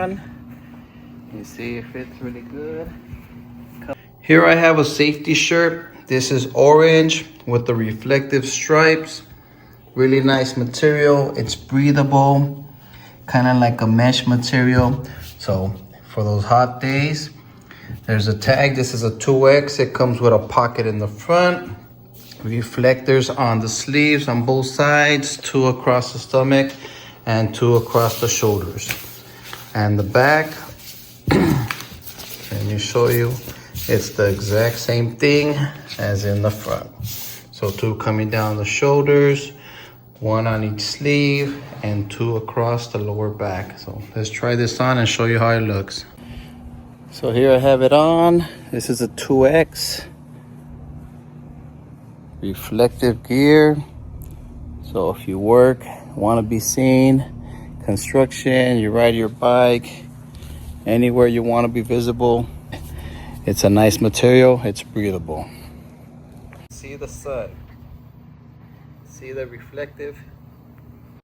on. You see it fits really good. Here I have a safety shirt. This is orange with the reflective stripes. Really nice material. It's breathable, kind of like a mesh material. So for those hot days, there's a tag. This is a 2X. It comes with a pocket in the front, reflectors on the sleeves on both sides, 2 across the stomach and 2 across the shoulders. And the back, let me show you, it's the exact same thing as in the front. So 2 coming down the shoulders, 1 on each sleeve, and 2 across the lower back. So let's try this on and show you how it looks. So here I have it on. This is a 2X. Reflective gear. So if you work, want to be seen, construction, you ride your bike, anywhere you want to be visible, it's a nice material. It's breathable. See the sun. See the reflective